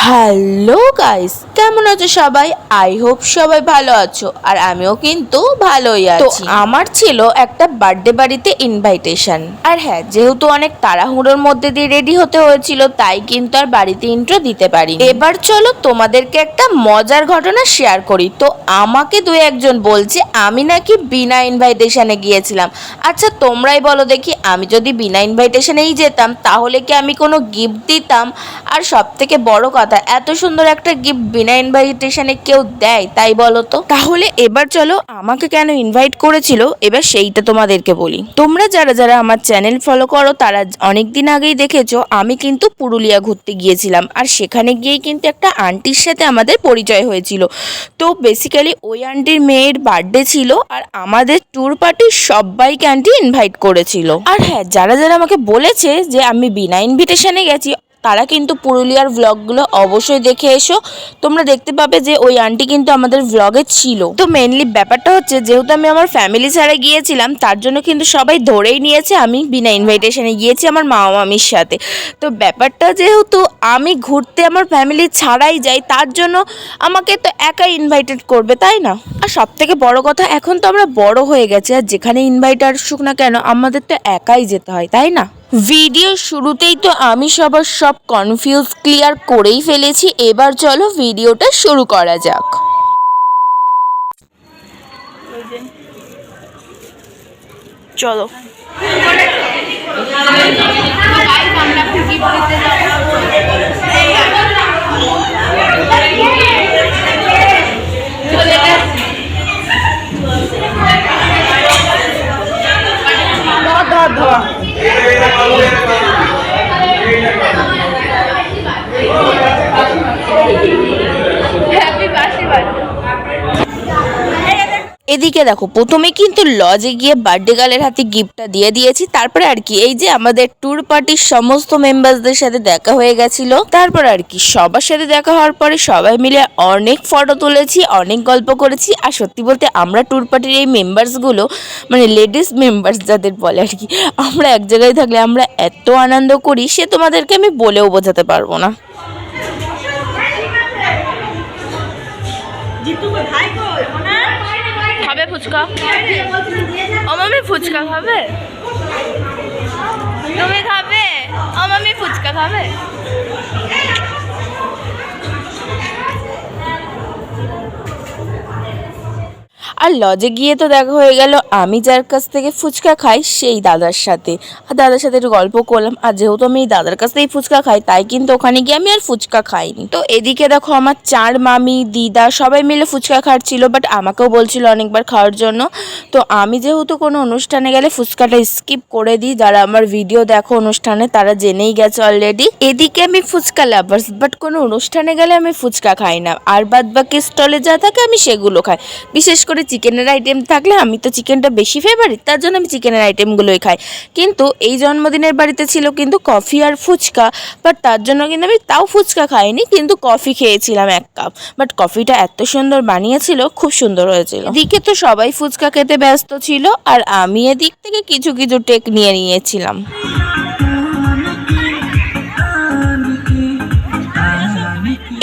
Hello guys, কেমন আছো সবাই? আই হোপ সবাই ভালো আছো, আর আমিও কিন্তু ভালোই আছি। তো আমার ছিল একটা বার্থডে বাড়িতে ইনভাইটেশন, আর হ্যাঁ, যেহেতু অনেক তাড়াহুড়োর মধ্যে দিয়ে রেডি হতে হয়েছিল, তাই কিন্তু আর বাড়িতে ইন্ট্রো দিতে পারি। এবার চলো তোমাদেরকে একটা মজার ঘটনা শেয়ার করি। তো আমাকে দু একজন বলছে আমি নাকি বিনা ইনভাইটেশনে গিয়েছিলাম। আচ্ছা তোমরাই বলো দেখি, আমি যদি বিনা ইনভাইটেশনেই যেতাম তাহলে কি আমি কোনো গিফট দিতাম? আর সব থেকে বড় কথা, এত সুন্দর একটা গিফট বিনা ইনভাইটেশনে কেউ দেয়? তাই বলো তো। তাহলে এবার চলো, আমাকে কেন ইনভাইট করেছিল এবার সেইটা তোমাদেরকে বলি। তোমরা যারা যারা আমার চ্যানেল ফলো করো তারা অনেক দিন আগেই দেখেছো আমি কিন্তু পুরুলিয়া ঘুরতে গিয়েছিলাম, আর সেখানে গিয়েই কিন্তু একটা আন্টির সাথে আমাদের পরিচয় হয়েছিল। তো বেসিক্যালি ওই আন্টির মেয়ের বার্থডে ছিল, আর আমাদের ট্যুর পার্টির সবাইকে আন্টি ইনভাইট করেছিল। আর হ্যাঁ, যারা যারা আমাকে বলেছে যে আমি বিনা ইনভিটেশনে গেছি তারা কিন্তু পুরুলিয়ার ভ্লগগুলো অবশ্যই দেখে এসো। তোমরা দেখতে পাবে যে ওই আন্টি কিন্তু আমাদের ভ্লগে ছিল। তো মেনলি ব্যাপারটা হচ্ছে, যেহেতু আমি আমার ফ্যামিলি ছাড়া গিয়েছিলাম, তার জন্য কিন্তু সবাই ধরেই নিয়েছে আমি বিনা ইনভাইটেশনে গিয়েছি আমার মামা মামির সাথে। তো ব্যাপারটা যেহেতু আমি ঘুরতে আমার ফ্যামিলি ছাড়াই যাই, তার জন্য আমাকে তো একাই ইনভাইটেড করবে, তাই না? আর সব থেকে বড় কথা, এখন তো আমরা বড় হয়ে গেছি, আর যেখানে ইনভাইট আসুক না কেন আমাদের তো একাই যেতে হয়, তাই না? ভিডিও শুরুতেই তো আমি সবার সব কনফিউজ ক্লিয়ার করেই ফেলেছি। এবার চলো ভিডিওটা শুরু করা যাক। চলো। এদিকে দেখো, প্রথমে কিন্তু লজে গিয়ে বার্থডে গার্লের হাতে গিফটটা দিয়ে দিয়েছি। তারপরে আর কি, এই যে আমাদের ট্যুর পার্টির সমস্ত মেম্বারসদের সাথে দেখা হয়ে গেছিল। তারপর আর কি, সবার সাথে দেখা হওয়ার পরে সবাই মিলে অনেক ফটো তুলেছি, অনেক গল্প করেছি। আর সত্যি বলতে আমরা ট্যুর পার্টির এই মেম্বার্সগুলো, মানে লেডিস মেম্বার্স যাদের বলে আর কি, আমরা এক জায়গায় থাকলে আমরা এত আনন্দ করি, সে তোমাদেরকে আমি বলেও বোঝাতে পারবো না। খাবে ফুচকা? ও মামি ফুচকা খাবে? তুমি খাবে? ও মামি ফুচকা খাবে? আর লজে গিয়ে তো দেখা হয়ে গেল আমি যার কাছ থেকে ফুচকা খাই সেই দাদার সাথে। আর দাদার সাথে একটু গল্প করলাম। আর যেহেতু আমি এই দাদার কাছ থেকেই ফুচকা খাই, তাই কিন্তু ওখানে গিয়ে আমি আর ফুচকা খাইনি। তো এদিকে দেখো, আমার 4 মামি দিদা সবাই মিলে ফুচকা খাচ্ছিল, বাট আমাকেও বলছিল অনেকবার খাওয়ার জন্য। তো আমি যেহেতু কোনো অনুষ্ঠানে গেলে ফুচকাটা স্কিপ করে দিই। যারা আমার ভিডিও দেখো অনুষ্ঠানে তারা জেনেই গেছে অলরেডি। এদিকে আমি ফুচকা লাভার্স, বাট কোনো অনুষ্ঠানে গেলে আমি ফুচকা খাই না। আর বাদ বাকি স্টলে যা থাকে আমি সেগুলো খাই। বিশেষ করে চিকেনের আইটেম থাকলে, আমি তো চিকেনটা বেশি ফেভারিট, তার জন্য আমি চিকেনের আইটেমগুলোই খাই। কিন্তু এই জন্মদিনের বাড়িতে ছিল কিন্তু কফি আর ফুচকা, বাট তার জন্য কিন্তু আমি তাও ফুচকা খাইনি, কিন্তু কফি খেয়েছিলাম 1 কাপ। বাট কফিটা এত সুন্দর বানিয়েছিল, খুব সুন্দর হয়েছিল। এদিকে তো সবাই ফুচকা খেতে ব্যস্ত ছিল, আর আমি এদিক থেকে কিছু কিছু টেক নিয়ে নিয়েছিলাম।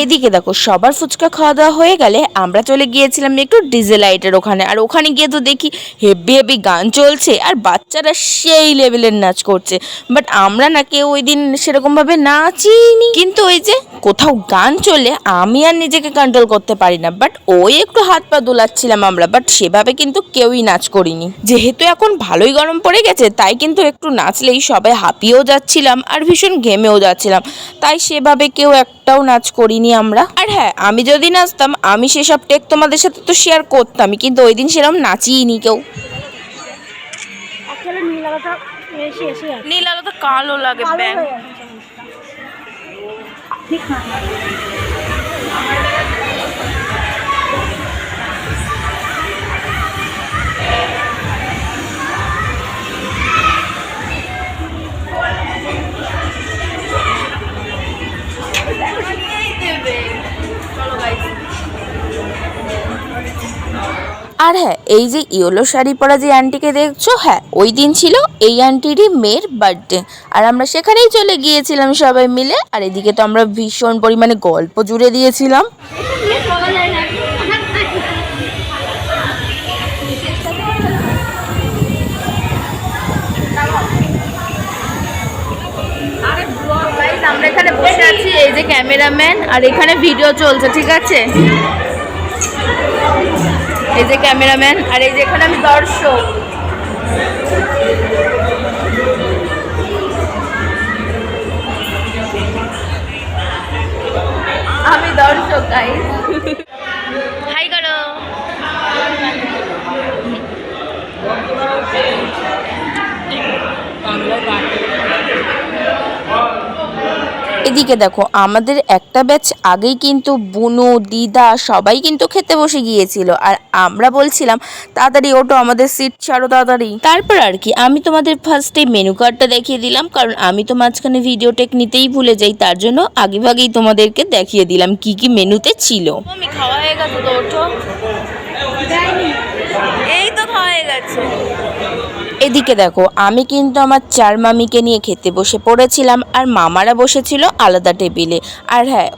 এদিকে দেখো, সবার ফুচকা খাওয়া দাওয়া হয়ে গেলে আমরা চলে গিয়েছিলাম একটু ডিজে লাইটের ওখানে। আর ওখানে গিয়ে তো দেখি হেভি হেভি গান চলছে, আর বাচ্চারা সেই লেভেলের নাচ করছে। বাট আমরা না কেউ ওই দিন সেরকমভাবে নাচিনি, কিন্তু ওই যে কোথাও গান চলে আমি আর নিজেকে কন্ট্রোল করতে পারি না। বাট ওই একটু হাত পা দোলাচ্ছিলাম আমরা, বাট সেভাবে কিন্তু কেউই নাচ করিনি। যেহেতু এখন ভালোই গরম পড়ে গেছে, তাই কিন্তু একটু নাচলেই সবাই হাঁপিয়েও যাচ্ছিলাম আর ভীষণ ঘেমেও যাচ্ছিলাম, তাই সেভাবে কেউ একটাও নাচ করিনি আমরা। আর হ্যাঁ, আমি যদি নাচতাম আমি সেসব টেক তোমাদের সাথে তো শেয়ার করতামই, কিন্তু ওই দিন সেরকম নাচিনি কেউ। নীল আলো তো কালো লাগে ব্যাং। আর হ্যাঁ, এই যে ইয়েলো শাড়ি পরা যে আন্টিকে দেখছো, হ্যাঁ ওই দিন ছিল এই আন্টিরই মেয়ের বার্থডে। আর আমরা সেখানেই চলে গিয়েছিলাম সবাই মিলে। আর এদিকে তো আমরা ভীষণ পরিমাণে গল্প জুড়ে দিয়েছিলাম। আমরা এখানে বসে আছি, এই যে ক্যামেরাম্যান, আর এখানে ভিডিও চলছে, ঠিক আছে? এই যে ক্যামেরাম্যান, আর এই যে এখানে আমি দর্শক। আমি দর্শক, গাইস হাই করো। এদিকে দেখো আমাদের একটা ব্যাচ আগেই কিন্তু বুনু, দিদা সবাই কিন্তু খেতে বসে গিয়েছিল। আর আমরা বলছিলাম তাড়াতাড়ি ওঠো, আমাদের সিট ছাড়ো তাড়াতাড়ি। তারপর আর কি আমি তোমাদের ফার্স্টে মেনু কার্ডটা দেখিয়ে দিলাম, কারণ আমি তো মাঝখানে ভিডিও টেক নিতেই ভুলে যাই, তার জন্য আগেভাগেই তোমাদেরকে দেখিয়ে দিলাম কি কি মেনুতে ছিল। আমি খাওয়া হয়ে গেছে তো, ওঠো। এই তো খাওয়া হয়ে গেছে। এদিকে দেখো আমি কিন্তু আমার 4 মামিকে নিয়ে খেতে বসে পড়েছিলাম, আর মামারা বসেছিল আলাদা টেবিলে। আর হ্যাঁ,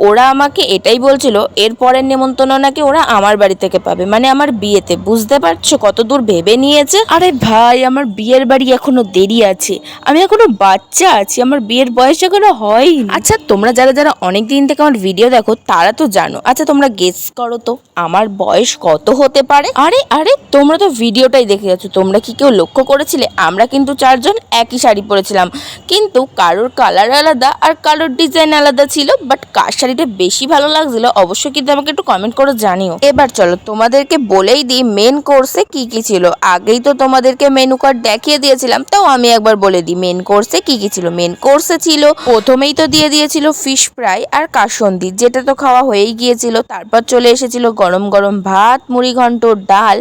ওরা আমাকে এটাই বলছিল এর পরের নেমন্তন্ন নাকি ওরা আমার বাড়ি থেকে পাবে, মানে আমার বিয়েতে। বুঝতে পারছো কত দূর ভেবে নিয়েছে? আরে ভাই, আমার বিয়ের বাড়ি এখনো দেরি আছে, আমি এখনো বাচ্চা আছি, আমার বিয়ের বয়স এখনো হয়নি। আচ্ছা, তোমরা যারা যারা অনেক দিন থেকে আমার ভিডিও দেখো তারা তো জানো। আচ্ছা তোমরা গেস করো তো আমার বয়স কত হতে পারে? আরে আরে, তোমরা তো ভিডিওটাই দেখে যাচ্ছ, তোমরা কি কেউ লক্ষ্য করেছিলে আমরা কিন্তু 4 জন একই শাড়ি পরেছিলাম, কিন্তু কারোর কালার আলাদা আর কারোর ডিজাইন আলাদা ছিল। বাট কার শাড়িটা বেশি ভালো লাগছিল অবশ্যই কিন্তু আমাকে একটু কমেন্ট করে জানিও। এবার চলো তোমাদেরকে বলেই দিই মেন কোর্সে কি কি ছিল। আগেই তো তোমাদেরকে মেনু কার্ড দেখিয়ে দিয়েছিলাম, তাও আমি একবার বলে দিই মেন কোর্সে কি কি ছিল। মেন কোর্সে ছিল প্রথমেই তো দিয়ে দিয়েছিল ফিশ ফ্রাই আর কাসন্দি, যেটা তো খাওয়া হয়েই গিয়েছিল। তারপর চলে এসেছিল গরম গরম ভাত, মুড়ি ঘন্ট, ডাল,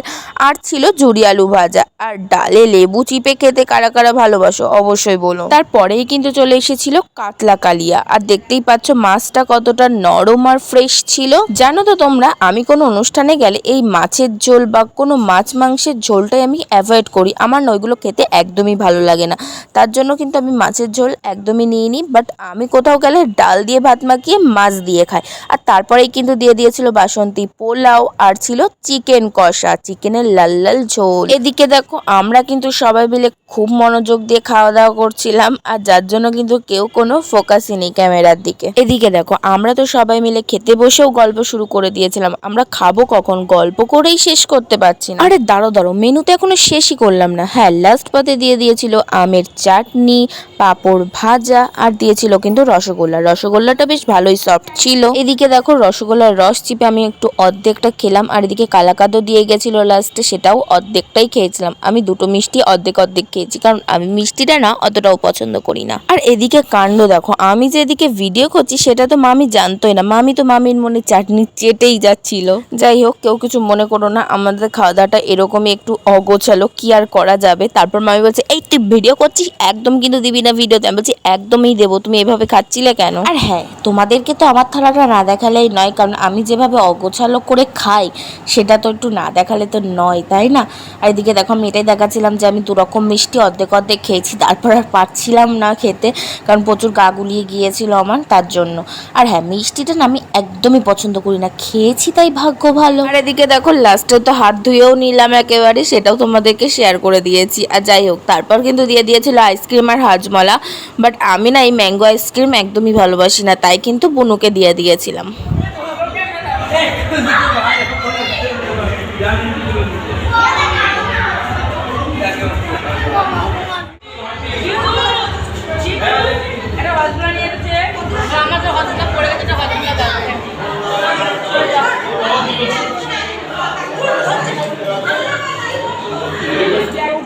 আর ছিল ঝুরি আলু ভাজা। আর ডালে লেবু চিপে খেতে কারা কারা ভালোবাসো অবশ্যই বলো। তারপরেই কিন্তু চলে এসেছিল কাতলা কালিয়া। আর দেখতেই পাচ্ছ মাছটা কতটা নরম আর ফ্রেশ ছিল। জানো তো তোমরা, আমি কোনো অনুষ্ঠানে গেলে এই মাছের ঝোল বা কোনো মাছ মাংসের ঝোলটাই আমি অ্যাভয়েড করি। আমার না ওইগুলো খেতে একদমই ভালো লাগে না, তার জন্য কিন্তু আমি মাছের ঝোল একদমই নিই নি। বাট আমি কোথাও গেলে ডাল দিয়ে ভাত মাখিয়ে মাছ দিয়ে খাই। আর তারপরেই কিন্তু দিয়ে দিয়েছিল বাসন্তী পোলাও, আর ছিল চিকেন কষা, চিকেনের লাল লাল ঝোল। এদিকে দেখো আমরা কিন্তু সবাই মিলে খুব মনোযোগ দিয়ে খাওয়া দাওয়া করছিলাম, আর যার জন্য কিন্তু কেউ কোনো ফোকাসই নেই ক্যামেরার দিকে। এদিকে দেখো আমরা তো সবাই মিলে খেতে বসেও গল্প শুরু করে দিয়েছিলাম। আমরা খাবো কখন, গল্প করেই শেষ করতে পারছি না। আরে দাঁড়ো দাঁড়ো, মেনু তো এখনো শেষই করলাম না। হ্যাঁ, লাস্ট পাতে দিয়ে দিয়েছিল আমের চাটনি, পাঁপড় ভাজা, আর দিয়েছিল কিন্তু রসগোল্লা। রসগোল্লাটা বেশ ভালোই সফট ছিল। এদিকে দেখো রসগোল্লার রস চিপে আমি একটু অর্ধেকটা খেলাম, আর এদিকে কালাকাদও দিয়ে গেছিল লাস্টে, সেটাও অর্ধেকটাই খেয়েছিলাম। আমি দুটো মিষ্টি অর্ধেক অর্ধেক খেয়েছি, কারণ আমি মিষ্টিটা না অতটাও পছন্দ করি না। আর এদিকে কাণ্ড দেখো, আমি যে এদিকে ভিডিও করছি সেটা তো মামি জানতোই না। মামি তো মামির মনে চাটনি চেটেই যাচ্ছিল। যাই হোক, কেউ কিছু মনে করো না, আমাদের খাওয়া দাওয়াটা এরকমই একটু অগোছালো, কি আর করা যাবে। তারপর মামি বলছে এই তুই ভিডিও করছিস, একদম কিন্তু দিবি না ভিডিওতে। আমি বলছি একদমই দেবো, তুমি এভাবে খাচ্ছিলে কেন? আর হ্যাঁ, তোমাদেরকে তো আমার থালাটা না দেখালেই নয়, কারণ আমি যেভাবে অগোছালো করে খাই সেটা তো একটু না দেখালে তো নয়, তাই না? আর এদিকে দেখো আমি এটাই দেখাচ্ছিলাম যে আমি 2 রকম মিষ্টি অর্ধেক অর্ধেক খেয়েছি। তারপর আর পারছিলাম না খেতে, কারণ প্রচুর গা গুলিয়ে গিয়েছিল আমার, তার জন্য। আর হ্যাঁ, মিষ্টিটা না আমি একদমই পছন্দ করি না, খেয়েছি তাই ভাগ্য ভালো। আর এদিকে দেখো লাস্টে তো হাত ধুয়েও নিলাম একেবারে, সেটাও তোমাদেরকে শেয়ার করে দিয়েছি। আর যাই হোক, তারপর কিন্তু দিয়ে দিয়েছিল আইসক্রিম আর হাজমলা। বাট আমি না এই ম্যাঙ্গো আইসক্রিম একদমই ভালোবাসি না, তাই কিন্তু বুনুকে দিয়ে দিয়েছিলাম।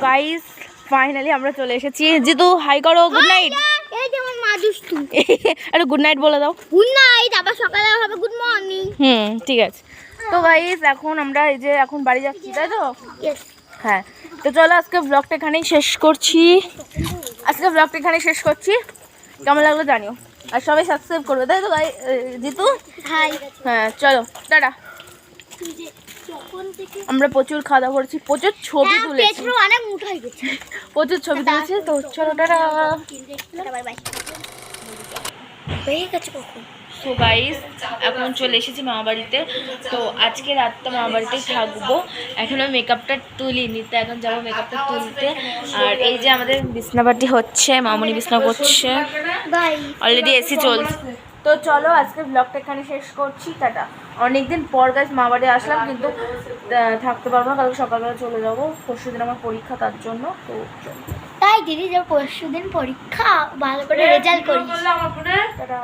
গাইস ফাইনালি আমরা চলে এসেছি। জিতু হাই করো, গুড নাইট। এই যেমন মা দুষ্টু। আরে গুড নাইট বলে দাও। গুড নাইট, আবার সকালে হবে গুড মর্নিং। ঠিক আছে। তো গাইস এখন আমরা এই যে এখন বাড়ি যাচ্ছি, তাই তো? ইয়েস। হ্যাঁ, তো চলো আজকে ব্লগটা এখানেই শেষ করছি। কেমন লাগলো জানিও, আর সবাই সাবস্ক্রাইব করবে, তাই তো জিতু? হাই। হ্যাঁ চলো টাটা। এখন থেকে আমরা প্রচুর খাওয়া দাওয়া করেছি, প্রচুর ছবি তুলেছি, পেট্রো অনেক মুঠ হয়ে গেছে। প্রচুর ছবি তুলেছি। তো চলো টাটা। Bye bye. হয়ে গেছে কখন? সো গাইস, এখন চলে এসেছি মামা বাড়িতে। তো আজকে রাতটা মামা বাড়িতেই থাকবো। এখনও মেকআপটা তুলিনি, তো এখন যাবো মেকআপটা তুলতে। আর এই যে আমাদের বিছনাপাটি হচ্ছে, মামুনি বিছনা করছে, বাই। অলরেডি এসি চলছে। তো চলো আজকে ব্লগটা এখানে শেষ করছি, টাটা। অনেকদিন পর গাইস মা বাড়ি আসলাম, কিন্তু থাকতে পারবো না, কালকে সকালবেলা চলে যাবো। পরশুদিন আমার পরীক্ষা, তার জন্য। তো চলো। তাই দিদি যে পরশুদিন পরীক্ষা, ভালো করে রেজাল্ট করিস। টাটা।